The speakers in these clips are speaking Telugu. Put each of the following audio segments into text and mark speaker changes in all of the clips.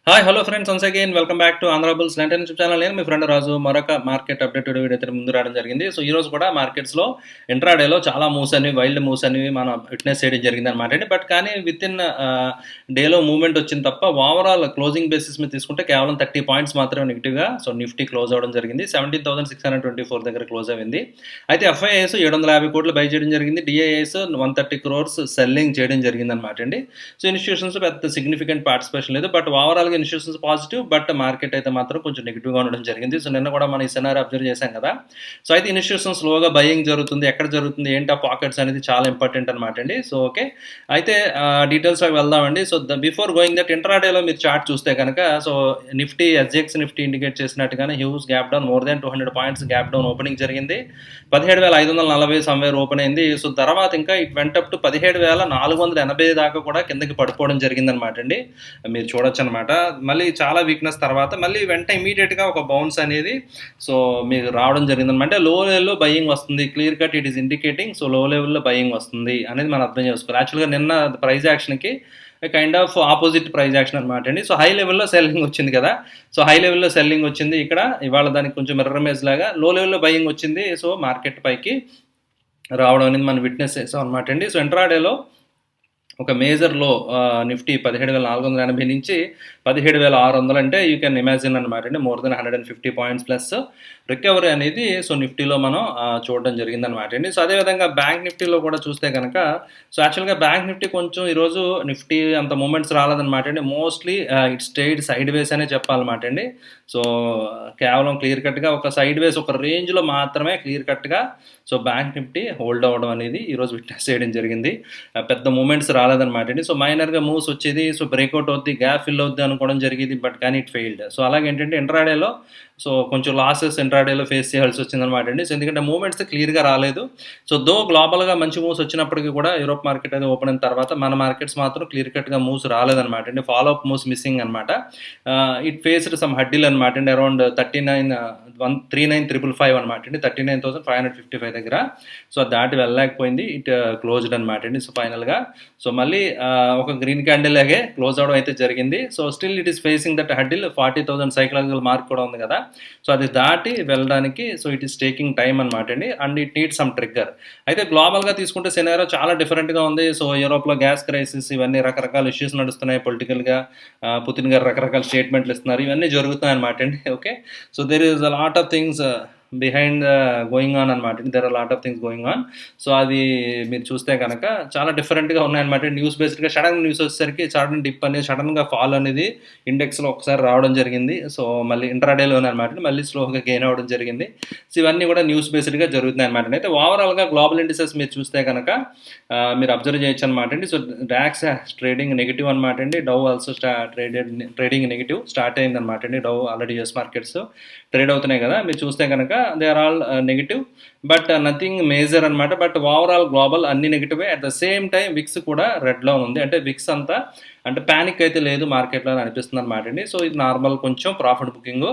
Speaker 1: Hi hello friends, once again welcome back to ఆంధ్రాబుల్స్ లంటన్ యూట్యూబ్ ఛానల్. నేను మీ ఫ్రెండ్ రాజు మరొక మార్కెట్ అప్డేటెడ్ వీడియో అయితే ముందు రావడం జరిగింది. సో ఈ రోజు కూడా మార్కెట్స్లో ఇంట్రాడేలో చాలా మూవ్స్ అనేవి, వైల్డ్ మూవ్స్ అనేవి మనం విట్నెస్ చేయడం జరిగింది అనమాట అండి. బట్ కానీ విత్ ఇన్ డేలో మూవ్మెంట్ వచ్చింది తప్ప ఓవరాల్ క్లోజింగ్ బేసిస్ మీద తీసుకుంటే కేవలం 30 పాయింట్స్ మాత్రమే నెగిటివ్గా సో నిఫ్టీ క్లోజ్ అవ్వడం జరిగింది. 17,624 దగ్గర క్లోజ్ అయింది. అయితే ఎఫ్ఐఐస్ 750 కోట్లు బై చేయడం జరిగింది. డిఐఐస్ 130 crores సెల్లింగ్ చేయడం జరిగింది అనమాట అండి. సో ఇన్స్టిట్యూషన్స్ పెద్ద సిగ్నిఫికెంట్ పార్టిసిపేషన్ లేదు. But overall institutions positive, but market అయితే మాత్రం కొంచెం నెగిటివ్గా ఉండడం జరిగింది. సో నిన్న కూడా మనం ఈ సినారీ అబ్జర్వ్ చేశాం కదా. సో అయితే ఇన్స్టిట్యూషన్స్ స్లోగా బయింగ్ జరుగుతుంది, ఎక్కడ జరుగుతుంది, ఏంటి ఆ పాకెట్స్ అనేది చాలా ఇంపార్టెంట్ అనమాట అండి. సో ఓకే, అయితే డీటెయిల్స్లోకి వెళ్దామండి. సో బిఫోర్ గోయింగ్ దట్ ఇంట్రాడేలో మీరు చార్ట్ చూస్తే కనుక so Nifty SGX Nifty indicate చేసినట్టుగానే huge gap down, more than 200 points gap down opening జరిగింది. 17,540 సమ్వేర్ ఓపెన్ అయింది. సో తర్వాత ఇంకా ఇట్ వెంట అప్ టు 17,480 దాకా కూడా కిందకి పడిపోవడం జరిగింది అనమాట అండి. మీరు చూడొచ్చు అనమాట. మళ్ళీ చాలా వీక్నెస్ తర్వాత మళ్ళీ వెంట ఇమీడియట్గా ఒక బౌన్స్ అనేది సో మీకు రావడం జరిగిందనమాట. అంటే లో లెవెల్లో బయింగ్ వస్తుంది, clear cut it is indicating. So లో లెవెల్లో బయింగ్ వస్తుంది అనేది మనం అర్థం చేసుకోవాలి. యాక్చువల్గా నిన్న ప్రైస్ యాక్షన్కి kind of opposite price action అనమాట అండి. సో హై లెవెల్లో సెల్లింగ్ వచ్చింది కదా. సో హై లెవెల్లో సెల్లింగ్ వచ్చింది ఇక్కడ, ఇవాళ దానికి కొంచెం మిర్రర్ ఇమేజ్ లాగా లో లెవెల్లో బయింగ్ వచ్చింది. సో మార్కెట్ పైకి రావడం అనేది మనం విట్నెస్ చేసాం అనమాట అండి. సో ఇంట్రాడేలో ఒక మేజర్లో నిఫ్టీ 17,480 నుంచి 17,600 అంటే యూ కెన్ ఇమాజిన్ అనమాట అండి. More than 150 points plus recovery అనేది సో నిఫ్టీలో మనం చూడడం జరిగిందనమాట అండి. సో అదేవిధంగా బ్యాంక్ నిఫ్టీలో కూడా చూస్తే కనుక సో యాక్చువల్గా బ్యాంక్ నిఫ్టీ కొంచెం ఈరోజు నిఫ్టీ అంత మూమెంట్స్ రాలేదనమాట అండి. Mostly it stayed sideways అనే చెప్పాలన్నమాట అండి. సో కేవలం క్లియర్ కట్గా ఒక సైడ్ వేస్ ఒక రేంజ్లో మాత్రమే క్లియర్ కట్గా సో బ్యాంక్ నిఫ్టీ హోల్డ్ అవ్వడం అనేది ఈరోజు విట్నెస్ చేయడం జరిగింది. పెద్ద మూమెంట్స్ రాలేదనమాట అండి. సో మైనర్గా మూవ్స్ వచ్చేది, సో బ్రేక్అవుట్ అవుద్ది, గ్యాప్ ఫిల్ అవుద్ది అనుకోవడం జరిగింది. బట్ కానీ ఇట్ ఫెయిల్డ్. సో అలాగే ఏంటంటే ఇంట్రాడేలో సో కొంచెం లాసెస్ ఇంట్రాడేలో ఫేస్ చేయాల్సి వచ్చిందనమాట అండి. సో ఎందుకంటే మూవ్మెంట్స్ క్లియర్గా రాలేదు. సో దో గ్లోబల్గా మంచి మూవ్స్ వచ్చినప్పటికీ కూడా యూరోప్ మార్కెట్ అది ఓపెన్ అయిన తర్వాత మన మార్కెట్స్ మాత్రం క్లియర్ కట్గా మూవ్స్ రాలేదనమాట అండి. ఫాలో అప్ మూవ్స్ మిస్సింగ్ అనమాట. ఇట్ ఫేస్డ్ సమ్ హడ్డీలు అనమాట అండి. అరౌండ్ 39,555 అనమాట అండి. 39,555 దగ్గర సో దాటి వెళ్ళలేకపోయింది. ఇట్ క్లోజ్డ్ అనమాట అండి. సో ఫైనల్గా సో మళ్ళీ ఒక గ్రీన్ క్యాండిల్ లాగే క్లోజ్ అవడం అయితే జరిగింది. So still it is facing that huddle 40,000 psychological mark కూడా ఉంది కదా. సో అది దాటి వెళ్ళడానికి so it is taking time అనమాట అండి. And it need some trigger. అయితే గ్లోబల్గా తీసుకుంటే సినారో చాలా డిఫరెంట్గా ఉంది. సో యూరోప్లో గ్యాస్ క్రైసిస్, ఇవన్నీ రకరకాల ఇష్యూస్ నడుస్తున్నాయి పొలిటికల్గా. పుతిన్ గారు రకరకాల స్టేట్మెంట్లు ఇస్తున్నారు, ఇవన్నీ జరుగుతున్నాయి అనమాట అండి. Okay, so there is a lot of things behind going on అనమాట. There are lot of things going on. So అది మీరు చూస్తే కనుక చాలా డిఫరెంట్గా ఉన్నాయన్నమాట. న్యూస్ బేస్డ్గా సడన్ న్యూస్ వచ్చేసరికి సడన్ డిప్ అనేది, సడన్గా ఫాల్ అనేది ఇండెక్స్లో ఒకసారి రావడం జరిగింది. సో మళ్ళీ ఇంట్రాడేలోనే అనమాట, మళ్ళీ స్లోగా గెయిన్ అవ్వడం జరిగింది. సో ఇవన్నీ కూడా న్యూస్ బేస్డ్గా జరుగుతున్నాయి అనమాట. అయితే ఓవరాల్గా గ్లోబల్ ఇండిసెస్ మీరు చూస్తే కనుక మీరు అబ్జర్వ్ చేయొచ్చు అనమాట అండి. సో డాక్స్ ట్రేడింగ్ నెగిటివ్ అనమాట అండి. Dow also trading negative start అయింది అనమాట అండి. Dow already US markets trade అవుతున్నాయి కదా. మీరు చూస్తే కనుక they are all negative, but nothing major అనమాట. బట్ ఓవరాల్ గ్లోబల్ అన్ని నెగిటివే. At the same time VIX కూడా రెడ్లో ఉంది. అంటే విక్స్ అంతా అంటే ప్యానిక్ అయితే లేదు మార్కెట్లో అని అనిపిస్తుంది అనమాట అండి. సో ఇది నార్మల్, కొంచెం ప్రాఫిట్ బుకింగ్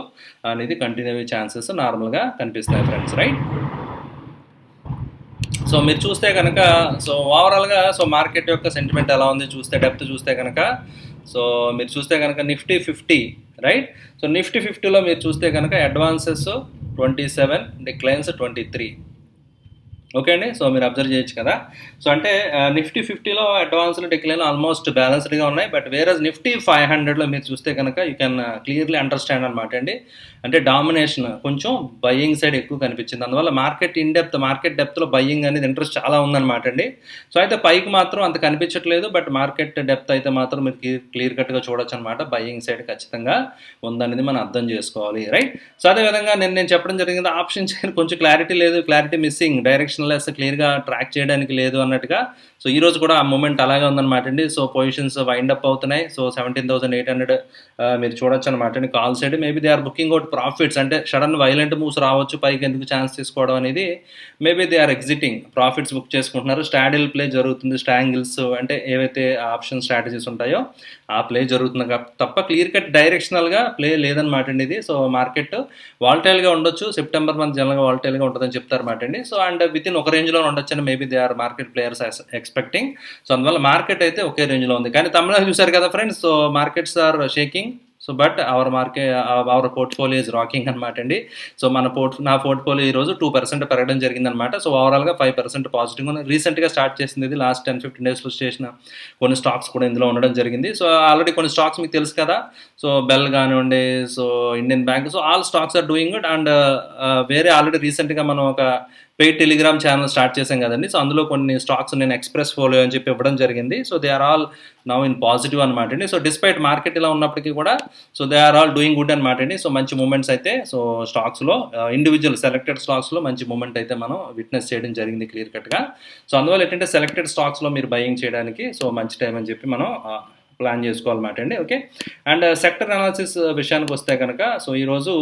Speaker 1: అనేది కంటిన్యూ అయ్యే ఛాన్సెస్ నార్మల్గా కనిపిస్తున్నాయి ఫ్రెండ్స్, రైట్. సో మీరు చూస్తే కనుక సో ఓవరాల్గా సో మార్కెట్ యొక్క సెంటిమెంట్ ఎలా ఉంది చూస్తే, డెప్త్ చూస్తే కనుక సో మీరు చూస్తే కనుక నిఫ్టీ 50, రైట్. సో నిఫ్టీ 50లో మీరు చూస్తే కనుక అడ్వాన్సెస్ 27, డిక్లైన్స్ 23. ఓకే అండి. సో మీరు అబ్జర్వ్ చేయొచ్చు కదా. సో అంటే నిఫ్టీ 50లో అడ్వాన్స్లు డిక్లైన్ ఆల్మోస్ట్ బ్యాలెన్స్డ్గా ఉన్నాయి. బట్ వేరస్ నిఫ్టీ 500లో మీరు చూస్తే కనుక యూ కెన్ క్లియర్లీ అండర్స్టాండ్ అనమాట అండి. అంటే డామినేషన్ కొంచెం బయ్యింగ్ సైడ్ ఎక్కువ కనిపించింది. అందువల్ల మార్కెట్ డెప్త్లో బయ్యింగ్ అనేది ఇంట్రెస్ట్ చాలా ఉందన్నమాట అండి. సో అయితే పైకి మాత్రం అంత కనిపించట్లేదు, బట్ మార్కెట్ డెప్త్ అయితే మాత్రం మీరు క్లియర్ కట్గా చూడొచ్చు అనమాట. బయ్యింగ్ సైడ్ ఖచ్చితంగా ఉందనేది మనం అర్థం చేసుకోవాలి, రైట్. సో అదేవిధంగా నేను చెప్పడం జరిగింది, ఆప్షన్ సైడ్ కొంచెం క్లారిటీ లేదు, క్లారిటీ మిస్సింగ్, డైరెక్షన్లెస్ క్లియర్గా ట్రాక్ చేయడానికి లేదు అన్నట్టుగా. సో ఈరోజు కూడా ఆ మూమెంట్ అలాగే ఉందన్నమాట అండి. సో పొజిషన్స్ వైండ్ అప్ అవుతున్నాయి. సో 17,800 మీరు చూడొచ్చు అనమాట అండి. Call side maybe they are booking out profits. అంటే సడన్ వైలెంట్ మూవ్స్ రావచ్చు, పైకి ఎందుకు ఛాన్స్ తీసుకోవడం అనేది. Maybe they are exiting, profits book చేసుకుంటున్నారు. స్టాడిల్ ప్లే జరుగుతుంది, స్టాంగిల్స్ అంటే ఏవైతే ఆప్షన్ స్ట్రాటజీస్ ఉంటాయో ఆ ప్లే జరుగుతుంది తప్ప క్లియర్ కట్ డైరెక్షనల్గా ప్లే లేదనమాట అండి ఇది. సో మార్కెట్ వాల్టైల్గా ఉండొచ్చు, సెప్టెంబర్ మంత్ జనరల్గా వాల్టైల్గా ఉంటుందని చెప్తారన్నమాట అండి. సో అండ్ విత్ ఇన్ ఒక రేంజ్లో ఉండొచ్చు అని maybe they are market players expecting. So అందువల్ల మార్కెట్ అయితే ఒకే రేంజ్లో ఉంది. కానీ తమిళనాడు చూశారు కదా friends, so markets are shaking. So but our portfolio is rocking అనమాట అండి. సో నా పోర్ట్ఫోలియో ఈరోజు 2% పెరగడం జరిగిందనమాట. సో ఓవరాల్గా 5% పాజిటివ్గా రీసెంట్గా స్టార్ట్ చేసింది ఇది. లాస్ట్ 10-15 డేస్లో చేసిన కొన్ని స్టాక్స్ కూడా ఇందులో ఉండడం జరిగింది. సో ఆల్రెడీ కొన్ని స్టాక్స్ మీకు తెలుసు కదా, సో బెల్ కానివ్వండి, so Indian bank, so all stocks are doing good. And వేరే ఆల్రెడీ రీసెంట్గా మనం ఒక పెయిడ్ టెలిగ్రామ్ ఛానల్ స్టార్ట్ చేశాం కదండి. సో అందులో కొన్ని స్టాక్స్ నేను ఎక్స్ప్రెస్ ఫోలియో అని చెప్పి ఇవ్వడం జరిగింది. So they are all now in positive అనమాట అండి. సో డిస్పైట్ మార్కెట్ ఇలా ఉన్నప్పటికీ కూడా so they are all doing good అనమాట అండి. సో మంచి మూమెంట్స్ అయితే సో స్టాక్స్లో ఇండివిజువల్ సెలెక్టెడ్ స్టాక్స్లో మంచి మూమెంట్ అయితే మనం విట్నెస్ చేయడం జరిగింది క్లియర్ కట్గా. సో అందువల్ల ఏంటంటే సెలెక్టెడ్ స్టాక్స్లో మీరు బయింగ్ చేయడానికి సో మంచి టైం అని చెప్పి మనం ప్లాన్ చేసుకోవాలన్నమాట అండి. ఓకే, అండ్ సెక్టర్ అనాలిసిస్ విషయానికి వస్తే కనుక సో ఈరోజు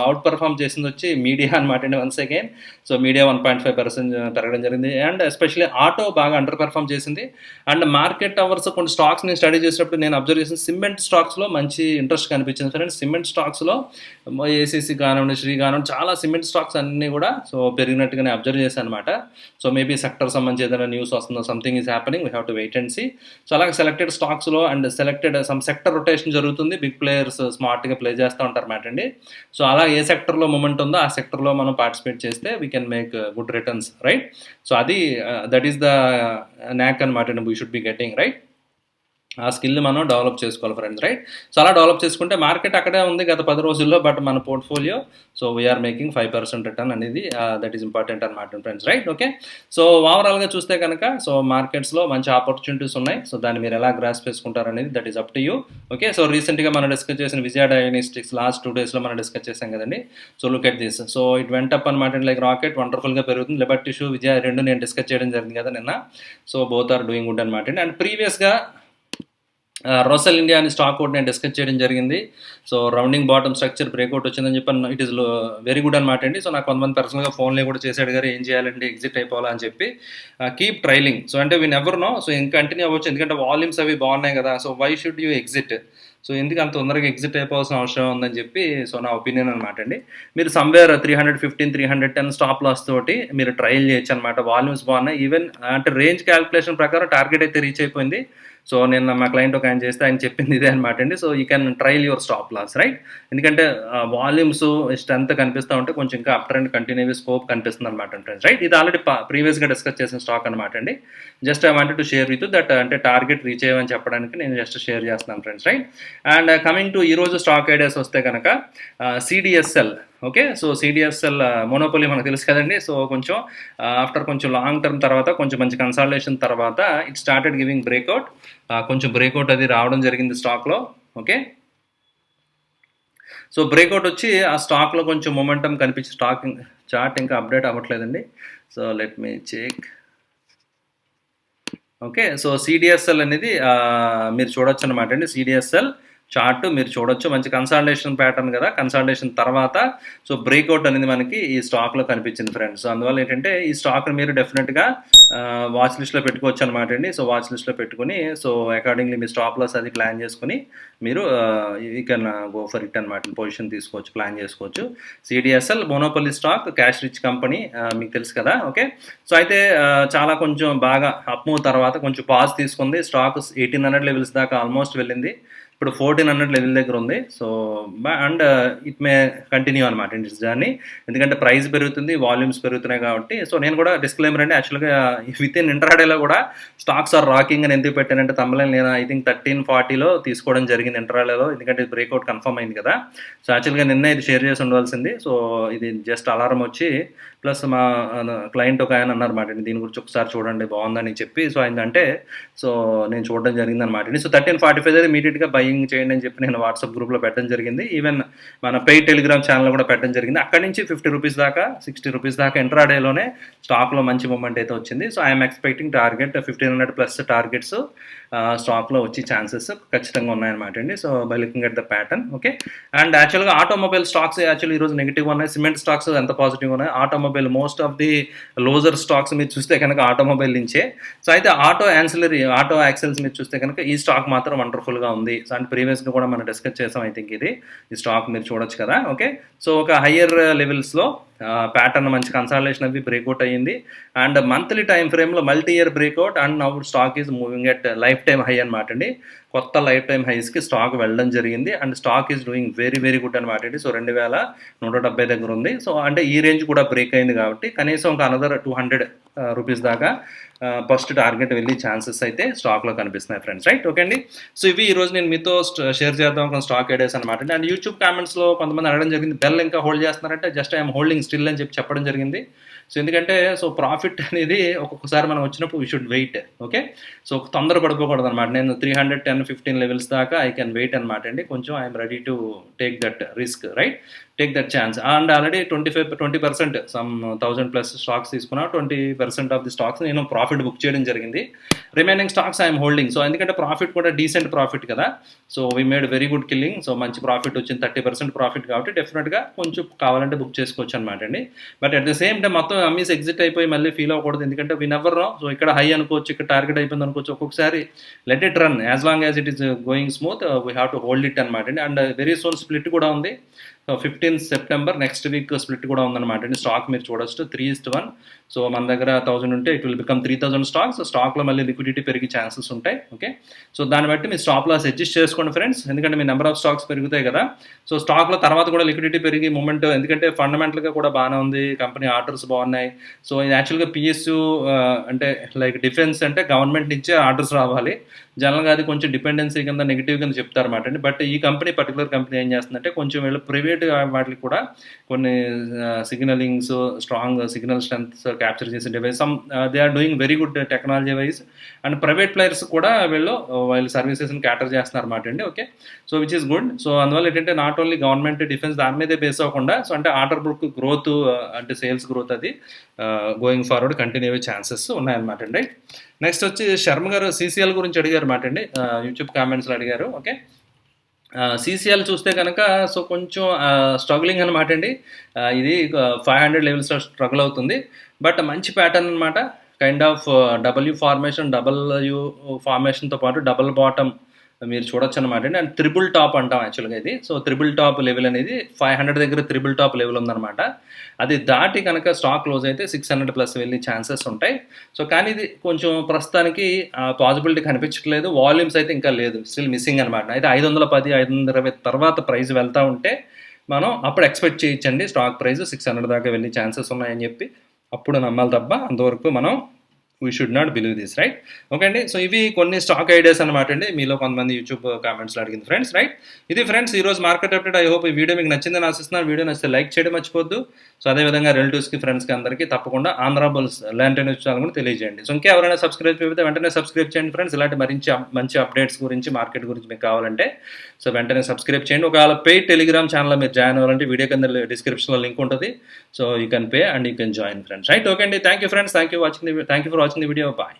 Speaker 1: అవుట్ పర్ఫామ్ చేసింది వచ్చి మీడియా అనమాట అండి. వన్స్ అగైన్ సో మీడియా 1.5% పెరగడం జరిగింది. అండ్ ఎస్పెషల్లీ ఆటో బాగా అండర్ పర్ఫామ్ చేసింది. అండ్ మార్కెట్ అవర్స్ కొన్ని స్టాక్స్ నేను స్టడీ చేసినప్పుడు నేను అబ్జర్వ్ చేసిన సిమెంట్ స్టాక్స్లో మంచి ఇంట్రెస్ట్ కనిపించింది ఫ్రెండ్స్. సిమెంట్ స్టాక్స్లో ఏసీసీ కానివ్వండి, శ్రీ కానివ్వండి, చాలా సిమెంట్ స్టాక్స్ అన్నీ కూడా సో పెరిగినట్టుగానే అబ్జర్వ్ చేశాను అనమాట. సో మేబీ సెక్టర్ సంబంధించి ఏదైనా న్యూస్ వస్తుందో, something is happening, we have to wait and see. So అలాగే సెలెక్టెడ్ స్టాక్స్లో and selected some sector rotation జరుగుతుంది. బిగ్ ప్లేయర్స్ స్మార్ట్గా ప్లే చేస్తూ ఉంటారు మాట అండి. సో అలా ఏ సెక్టర్లో మూమెంట్ ఉందో ఆ సెక్టర్లో మనం పార్టిసిపేట్ చేస్తే we can make good returns, right. So అది దట్ ఈస్ ద న్యాక్ అనమాట అండి, we should be getting, right. ఆ స్కిల్ మనం డెవలప్ చేసుకోవాలి ఫ్రెండ్స్, రైట్. సో అలా డెవలప్ చేసుకుంటే మార్కెట్ అక్కడే ఉంది గత 10 రోజుల్లో, బట్ మన portfolio so we are making 5% return అనేది దట్ ఈస్ ఇంపార్టెంట్ అనమాట ఫ్రెండ్స్, రైట్. ఓకే, సో ఓవరాల్గా చూస్తే కనుక సో మార్కెట్స్లో మంచి ఆపర్చునిటీస్ ఉన్నాయి. సో దాన్ని మీరు ఎలా గ్రాస్ప్ చేసుకుంటారు అనేది that is up to you. Okay, so రీసెంట్గా మనం డిస్కస్ చేసిన విజయ డయాగ్నోస్టిక్స్ లాస్ట్ 2 డేస్లో మనం డిస్కస్ చేసాం కదండి. So look at this. So it went up అనమాట, లైక్ రాకెట్ వండర్ఫుల్గా పెరుగుతుంది. లిబర్టీ టిష్యూ, విజయ రెండు నేను డిస్కస్ చేయడం జరిగింది కదా నిన్న. So both are doing good అనమాట. అండ్ ప్రీవియస్గా రోసెల్ ఇండియా అని స్టాక్ అవుట్ నేను డిస్కస్ చేయడం జరిగింది. So rounding bottom structure breakout వచ్చిందని చెప్పి ఇట్ ఈస్ వెరీ గుడ్ అనమాట అండి. సో నాకు కొంతమంది పర్సనల్గా ఫోన్లో కూడా చేశాడు గారు ఏం చేయాలండి ఎగ్జిట్ అయిపోవాలా అని చెప్పి. Keep trailing. సో అంటే వీ నెవర్ నో, సో ఇంకా కంటిన్యూ అవ్వచ్చు, ఎందుకంటే వాల్యూమ్స్ అవి బాగున్నాయి కదా. So why should you exit? So ఎందుకు అంత తొందరగా ఎగ్జిట్ అయిపోవాల్సిన అవసరం ఉందని చెప్పి సో నా ఒపీనియన్ అనమాట అండి. మీరు సమ్వేర్ 315, 310 స్టాప్ లాస్ తోటి మీరు ట్రయల్ చేయొచ్చు అనమాట. వాల్యూమ్స్ బాగున్నాయి. ఈవెన్ అంటే రేంజ్ క్యాలిక్యులేషన్ ప్రకారం టార్గెట్ అయితే రీచ్ అయిపోయింది. సో నేను మా క్లయింట్ ఒక ఆయన చేస్తే ఆయన చెప్పింది ఇదే అనమాట అండి. So you can trail your stop loss, right. ఎందుకంటే వాల్యూమ్స్ స్ట్రెంత్ కనిపిస్తూ ఉంటే కొంచెం ఇంకా అప్ ట్రెండ్ కంటిన్యూ స్కోప్ కనిపిస్తుంది అనమాట ఫ్రెండ్స్, రైట్. ఇది ఆల్రెడీ ప్రీవియస్గా డిస్కస్ చేసిన స్టాక్ అనమాట అండి. Just I wanted to share with that, అంటే టార్గెట్ రీచ్ అయ్యమని చెప్పడానికి నేను జస్ట్ షేర్ చేస్తున్నాను friends, right. And coming to ఈరోజు స్టాక్ ఐడియాస్ వస్తే కనుక CDSL. Okay, so CDSL monopoly మనకు తెలుసు కదండి. సో కొంచెం ఆఫ్టర్ కొంచెం లాంగ్ టర్మ్ తర్వాత కొంచెం మంచి కన్సాలిడేషన్ తర్వాత ఇట్ స్టార్టెడ్ గివింగ్ బ్రేక్అవుట్. కొంచెం బ్రేక్అవుట్ అది రావడం జరిగింది స్టాక్లో. ఓకే, సో బ్రేక్అవుట్ వచ్చి ఆ స్టాక్లో కొంచెం మొమెంటం కనిపించి స్టాక్ చార్ట్ ఇంకా అప్డేట్ అవ్వట్లేదండి. So let me check. Okay, so CDSL అనేది మీరు చూడొచ్చు అనమాట అండి. సిడిఎస్ఎల్ చార్ట్ మీరు చూడొచ్చు, మంచి కన్సాలిడేషన్ ప్యాటర్న్ కదా. కన్సాలిడేషన్ తర్వాత సో బ్రేక్అవుట్ అనేది మనకి ఈ స్టాక్లో కనిపించింది ఫ్రెండ్స్. సో అందువల్ల ఏంటంటే ఈ స్టాక్ని మీరు డెఫినెట్గా వాచ్ లిస్ట్లో పెట్టుకోవచ్చు అనమాట అండి. సో వాచ్ లిస్ట్లో పెట్టుకుని సో అకార్డింగ్లీ మీ స్టాప్ లాస్ అది ప్లాన్ చేసుకుని మీరు you can go for it అనమాట. పొజిషన్ తీసుకోవచ్చు, ప్లాన్ చేసుకోవచ్చు. CDSL monopoly stock, cash rich company, మీకు తెలుసు కదా. ఓకే, సో అయితే చాలా కొంచెం బాగా అప్ మూవ్ తర్వాత కొంచెం పాజ్ తీసుకుంది. స్టాక్ 1800 లెవెల్స్ దాకా ఆల్మోస్ట్ వెళ్ళింది. ఇప్పుడు 1400 లెవెల్ దగ్గర ఉంది. So and it may continue అనమాట ఇట్స్ జర్నీ, ఎందుకంటే ప్రైస్ పెరుగుతుంది, వాల్యూమ్స్ పెరుగుతున్నాయి కాబట్టి. సో నేను కూడా డిస్క్లైమర్ అండి, యాక్చువల్గా విత్ ఇన్ ఇంట్రాడేలో కూడా స్టాక్స్ ఆర్ రాకింగ్ అని ఎందుకు పెట్టానంటే తమిళ నేను ఐ థింక్ 1340లో తీసుకోవడం జరిగింది ఇంట్రాడేలో, ఎందుకంటే బ్రేక్అవుట్ కన్ఫర్మ్ అయింది కదా. సో యాక్చువల్గా నిన్న ఇది షేర్ చేసి ఉండవలసింది. సో ఇది జస్ట్ అలారం వచ్చి ప్లస్ మా క్లయింట్ ఒక ఆయన అన్నారన్నమాట, దీని గురించి ఒకసారి చూడండి బాగుందని చెప్పి. సో ఏంటంటే సో నేను చూడడం జరిగింది అనమాట. సో 1345 అయితే ఇమీడియట్గా బయింగ్ చేయండి అని చెప్పి నేను వాట్సాప్ గ్రూప్లో పెట్టడం జరిగింది. ఈవెన్ మన పెయిడ్ టెలిగ్రామ్ ఛానల్ కూడా పెట్టడం జరిగింది. అక్కడి నుంచి 50 రూపీస్ దాకా 60 రూపీస్ దాకా ఇంట్రాడేలోనే స్టాక్లో మంచి మూమెంట్ అయితే వచ్చింది. So I'm expecting target 1500 plus targets స్టాక్లో వచ్చి ఛాన్సెస్ ఖచ్చితంగా ఉన్నాయన్నమాట అండి. So by looking at the pattern. Okay, and యాక్చువల్గా ఆటోమొబైల్ స్టాక్స్ యాక్చువల్లీ ఈరోజు నెగిటివ్ ఉన్నాయి. సిమెంట్ స్టాక్స్ ఎంత పాజిటివ్ ఉన్నాయి. Automobile most of the లోజర్ stocks మీరు చూస్తే కనుక ఆటోమొబైల్ నుంచే. సో అయితే ఆటో యాన్సిలరీ, ఆటో యాక్సెల్స్ మీరు చూస్తే కనుక ఈ స్టాక్ మాత్రం వండర్ఫుల్గా ఉంది. సో అంటే ప్రీవియస్గా కూడా మనం డిస్కస్ చేసాం ఐ థింక్ ఈ స్టాక్ మీరు చూడొచ్చు కదా. ఓకే, సో ఒక హయ్యర్ లెవెల్స్లో ప్యాటర్న్ మంచి కన్సాలిడేషన్ అవి బ్రేక్అవుట్ అయ్యింది. అండ్ మంత్లీ టైం ఫ్రేమ్లో multi year breakout and now stock is moving at life time high అనమాట అండి. కొత్త లైఫ్ టైం హైస్కి స్టాక్ వెళ్ళడం జరిగింది and stock is doing very very good అనమాట అండి. సో 2170 దగ్గర ఉంది. సో అంటే ఈ రేంజ్ కూడా బ్రేక్ అయింది కాబట్టి కనీసం ఒక అనదర్ 200 రూపీస్ దాకా ఫస్ట్ టార్గెట్ వెళ్ళి ఛాన్సెస్ అయితే స్టాక్లో కనిపిస్తున్నాయి ఫ్రెండ్స్. రైట్, ఓకే అండి. సో ఇవి ఈరోజు నేను మీతో షేర్ చేద్దాం ఒక స్టాక్ ఐడియాస్ అనమాట అండి. అండ్ యూట్యూబ్ కామెంట్స్లో కొంతమంది అడగడం జరిగింది, బెల్ ఇంకా హోల్డ్ చేస్తున్నారంటే జస్ట్ ఐఎమ్ హోల్డింగ్ స్టిల్ అని చెప్పడం జరిగింది. సో ఎందుకంటే సో ప్రాఫిట్ అనేది ఒక్కొక్కసారి మనం వచ్చినప్పుడు we should wait. Okay, so తొందర పడిపోకూడదు అనమాట. నేను 310-15 లెవెల్స్ దాకా ఐ కెన్ వెయిట్ అనమాట అండి. కొంచెం I'm ready to take that risk, right, take that chance. And already 20% some 1000+ stocks తీసుకున్నా, 20% ఆఫ్ ది స్టాక్స్ నేను ప్రాఫిట్ బుక్ చేయడం జరిగింది. Remaining stocks I'm holding. So ఎందుకంటే ప్రాఫిట్ కూడా డీసెంట్ ప్రాఫిట్ కదా. So we made very good killing. So మంచి ప్రాఫిట్ వచ్చింది, 30% ప్రాఫిట్ కాబట్టి డెఫినెట్గా కొంచెం కావాలంటే బుక్ చేసుకోవచ్చు అనమాట అండి. But at the same time మొత్తం అమ్మీస్ ఎగ్జిట్ అయిపోయి మళ్ళీ ఫీల్ అవ్వకూడదు. ఎందుకంటే వీ నెవర్ నో. సో ఇక్కడ హై అనుకోవచ్చు, ఇక్కడ టార్గెట్ అయిపోయింది అనుకోవచ్చు. ఒక్కొక్కసారి let it run as long as it is going smooth, we have to hold it అనమాట అండి. అండ్ వెరీ సోన్ స్ప్లిట్ కూడా ఉంది. 15 సెప్టెంబర్ నెక్స్ట్ వీక్ స్ప్లిట్ కూడా ఉందన్నమాట అండి. స్టాక్ మీరు చూడొచ్చు 3:1. సో మన దగ్గర 1000 ఉంటే ఇట్ విల్ బికమ్ 3000 స్టాక్స్. స్టాక్లో మళ్ళీ లిక్విడిటీ పెరిగే ఛాన్సెస్ ఉంటాయి. ఓకే, సో దాన్ని బట్టి మీ స్టాప్ లాస్ అడ్జస్ట్ చేసుకోండి ఫ్రెండ్స్. ఎందుకంటే మీ నెంబర్ ఆఫ్ స్టాక్స్ పెరుగుతాయి కదా. సో స్టాక్లో తర్వాత కూడా లిక్విడిటీ పెరిగి మూమెంట్, ఎందుకంటే ఫండమెంటల్గా కూడా బాగానే ఉంది, కంపెనీ ఆర్డర్స్ బాగున్నాయి. సో ఇది యాక్చువల్గా పిఎస్యు అంటే లైక్ డిఫెన్స్ అంటే గవర్నమెంట్ నుంచే ఆర్డర్స్ రావాలి. జనరల్గా అది కొంచెం డిపెండెన్సీ కింద నెగిటివ్ కింద చెప్తారన్నమాట అండి. బట్ ఈ కంపెనీ పర్టికులర్ కంపెనీ ఏం చేస్తుందంటే కొంచెం వీళ్ళు ప్రైవేట్ వాటికి కూడా కొన్ని signalings, strong signal strengths capture చేసే device, they are doing very good technology wise. And private players కూడా వీళ్ళు సర్వీసెస్ని క్యాటర్ చేస్తున్నారు అన్నమాట అండి. Okay, so which is good. So అందువల్ల ఏంటంటే నాట్ ఓన్లీ గవర్నమెంట్ డిఫెన్స్ దాని మీదే బేస్ అవ్వకుండా, సో అంటే ఆర్డర్ బుక్ గ్రోత్ అంటే సేల్స్ గ్రోత్ అది గోయింగ్ ఫార్వర్డ్ కంటిన్యూ అయ్యే ఛాన్సెస్ ఉన్నాయన్నమాట అండి. నెక్స్ట్ వచ్చి శర్మ గారు సిసిఎల్ గురించి అడిగారు మాట అండి, యూట్యూబ్ కామెంట్స్లో అడిగారు. ఓకే, సిసిఎల్ చూస్తే కనుక సో కొంచెం స్ట్రగ్లింగ్ అనమాట అండి. ఇది 500 లెవెల్స్ స్ట్రగుల్ అవుతుంది. బట్ మంచి ప్యాటర్న్ అనమాట. Kind of W formation, W ఫార్మేషన్తో పాటు డబుల్ బాటమ్ మీరు చూడొచ్చు అనమాట అండి. అండ్ త్రిబుల్ టాప్ అంటాం యాక్చువల్గా ఇది. సో త్రిబుల్ టాప్ లెవెల్ అనేది 500 దగ్గర త్రిబుల్ టాప్ లెవెల్ ఉందన్నమాట. అది దాటి కనుక స్టాక్ క్లోజ్ అయితే 600+ వెళ్ళే ఛాన్సెస్ ఉంటాయి. సో కానీ ఇది కొంచెం ప్రస్తుతానికి పాసిబిలిటీ కనిపించట్లేదు. వాల్యూమ్స్ అయితే ఇంకా లేదు, స్టిల్ మిస్సింగ్ అనమాట. అయితే 510, 520 తర్వాత ప్రైస్ వెళ్తూ ఉంటే మనం అప్పుడు ఎక్స్పెక్ట్ చేయొచ్చండి స్టాక్ ప్రైస్ 600 దాకా వెళ్ళే ఛాన్సెస్ ఉన్నాయని చెప్పి అప్పుడు నమ్మాలి తప్ప అంతవరకు మనం we should not believe this, right. Okay అండి, సో ఇవి కొన్ని స్టాక్ ఐడియాస్ అనమాట అండి. మీలో కొంతమంది యూట్యూబ్ కామెంట్స్లో అడిగింది ఫ్రెండ్స్, రైట్. ఇది ఫ్రెండ్స్ ఈరోజు మార్కెట్ అప్డేట్. ఐ హోప్ ఈ వీడియో మీకు నచ్చిందని ఆశిస్తున్నాను. వీడియో నచ్చితే లైక్ చేయడం మర్చిపోద్దు. సో అదేవిధంగా రిలేటివ్స్కి, ఫ్రెండ్స్కి అందరికీ తప్పకుండా ఆంధ్ర బుల్స్ లాంటి న్యూస్ ఛానల్ కూడా తెలియజేయండి. సో ఇంకా ఎవరైనా సబ్స్క్రైబ్ చేయకపోతే వెంటనే సబ్స్క్రైబ్ చేయండి ఫ్రెండ్స్. ఇలాంటి మంచి అప్డేట్స్ గురించి, మార్కెట్ గురించి మీకు కావాలంటే సో వెంటనే సబ్స్క్రైబ్ చేయండి. ఒకవేళ పెయిడ్ టెలిగ్రామ్ ఛానల్లో మీరు జాయిన్ అవ్వాలంటే వీడియో కింద డిస్క్రిప్షన్లో లింక్ ఉంటుంది. So you can pay and you can join friends, right. Okay అండి, thank you friends, thank you for watching the video. Bye.